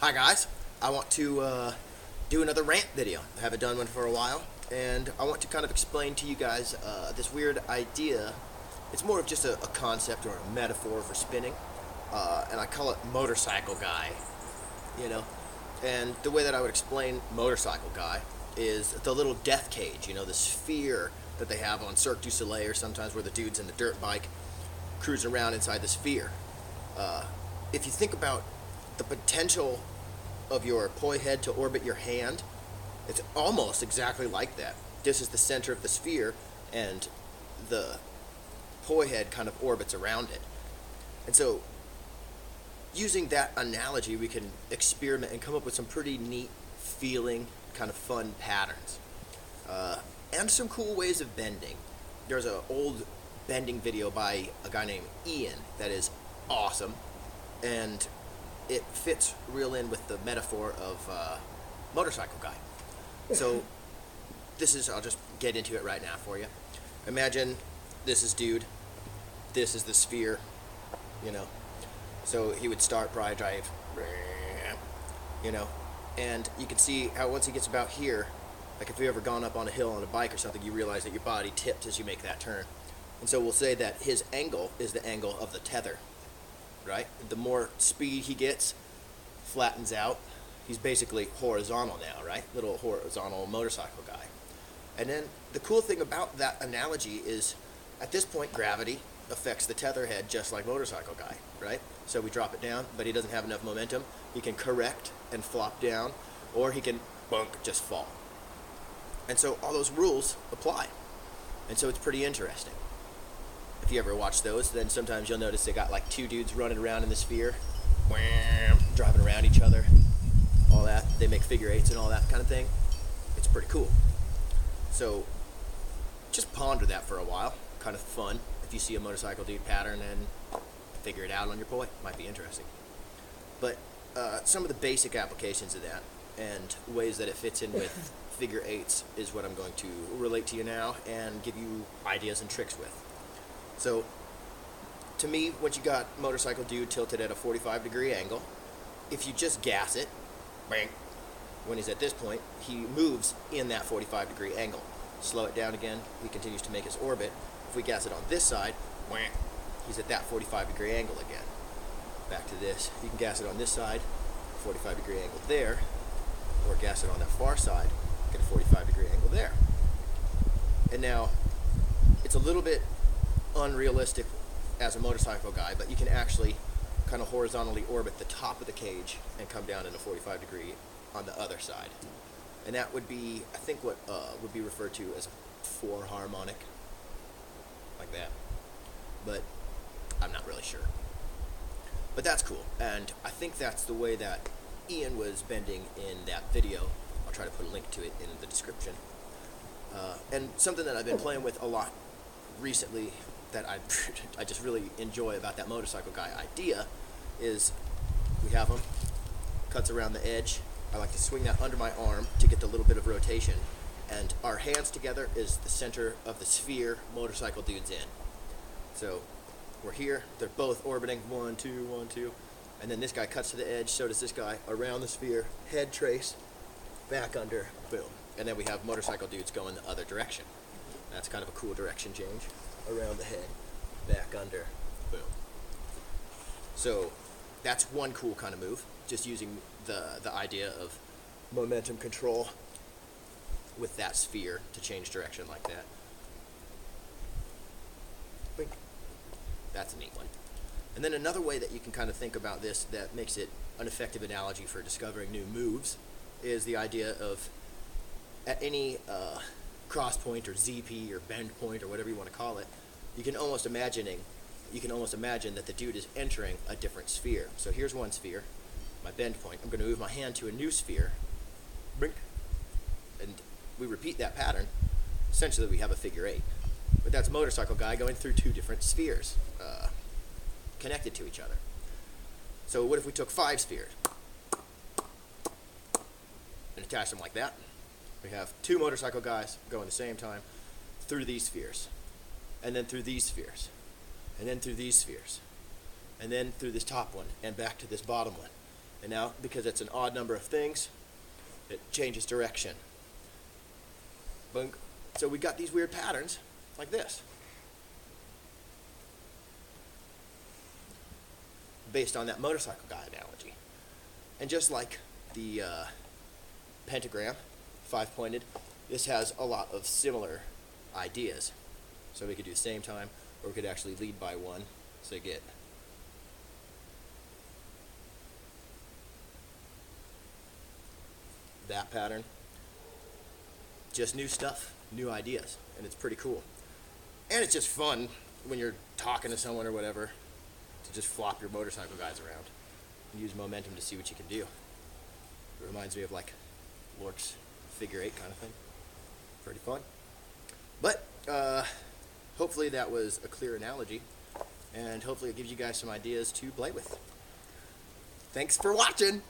Hi guys, I want to do another rant video. I haven't done one for a while, and I want to kind of explain to you guys this weird idea. It's more of just a concept or a metaphor for spinning, and I call it motorcycle guy, you know. And the way that I would explain motorcycle guy is the little death cage, the sphere that they have on Cirque du Soleil, or sometimes where the dude's in the dirt bike cruising around inside the sphere. Uh, if you think about the potential of your poi head to orbit your hand, it's almost exactly like that. This is the center of the sphere, and the poi head kind of orbits around it. And so, using that analogy, we can experiment and come up with some pretty neat feeling, kind of fun patterns. And some cool ways of bending. There's an old bending video by a guy named Ian that is awesome, and it fits real in with the metaphor of motorcycle guy. So I'll just get into it right now for you. Imagine this is dude, this is the sphere, So he would start probably drive, and you can see how once he gets about here, like if you've ever gone up on a hill on a bike or something, you realize that your body tips as you make that turn. And so we'll say that his angle is the angle of the tether, right? The more speed he gets, flattens out. He's basically horizontal now, right? Little horizontal motorcycle guy. And then the cool thing about that analogy is, at this point, gravity affects the tether head just like motorcycle guy, right? So we drop it down, but he doesn't have enough momentum. He can correct and flop down, or he can just fall. And so all those rules apply. And so it's pretty interesting. If you ever watch those, then sometimes you'll notice they got like two dudes running around in the sphere, driving around each other, all that. They make figure eights and all that kind of thing. It's pretty cool. So just ponder that for a while. Kind of fun. If you see a motorcycle dude pattern and figure it out on your poi, might be interesting. But some of the basic applications of that and ways that it fits in with figure eights is what I'm going to relate to you now and give you ideas and tricks with. So, to me, once you got motorcycle dude tilted at a 45-degree angle, if you just gas it, bang, when he's at this point, he moves in that 45-degree angle. Slow it down again, he continues to make his orbit. If we gas it on this side, wham, he's at that 45-degree angle again. Back to this, you can gas it on this side, 45-degree angle there, or gas it on that far side, get a 45-degree angle there. And now, it's a little bit unrealistic as a motorcycle guy, but you can actually kind of horizontally orbit the top of the cage and come down in a 45-degree on the other side. And that would be, I think, what would be referred to as a 4 harmonic, like that. But I'm not really sure. But that's cool, and I think that's the way that Ian was bending in that video. I'll try to put a link to it in the description. And something that I've been playing with a lot recently that I just really enjoy about that motorcycle guy idea is we have him, cuts around the edge. I like to swing that under my arm to get the little bit of rotation, and our hands together is the center of the sphere motorcycle dude's in. So we're here, they're both orbiting, 1, 2, 1, 2, and then this guy cuts to the edge, so does this guy, around the sphere, head trace, back under, boom. And then we have motorcycle dudes going the other direction. That's kind of a cool direction change. Around the head, back under, boom. So that's one cool kind of move, just using the idea of momentum control with that sphere to change direction like that. Bink. That's a neat one. And then another way that you can kind of think about this that makes it an effective analogy for discovering new moves is the idea of at any cross point or ZP or bend point or whatever you want to call it, you can almost imagine that the dude is entering a different sphere. So here's one sphere, my bend point. I'm going to move my hand to a new sphere, and we repeat that pattern. Essentially, we have a figure eight. But that's a motorcycle guy going through two different spheres, connected to each other. So what if we took 5 spheres and attached them like that? We have 2 motorcycle guys going the same time through these spheres, and then through these spheres, and then through these spheres, and then through this top one, and back to this bottom one. And now, because it's an odd number of things, it changes direction. Boom. So we got these weird patterns like this, based on that motorcycle guy analogy. And just like the pentagram, 5-pointed, this has a lot of similar ideas. So we could do the same time, or we could actually lead by one, so you get that pattern. Just new stuff, new ideas, and it's pretty cool. And it's just fun when you're talking to someone or whatever to just flop your motorcycle guys around and use momentum to see what you can do. It reminds me of like Lork's figure 8 kind of thing. Pretty fun. But hopefully that was a clear analogy, and hopefully it gives you guys some ideas to play with. Thanks for watching!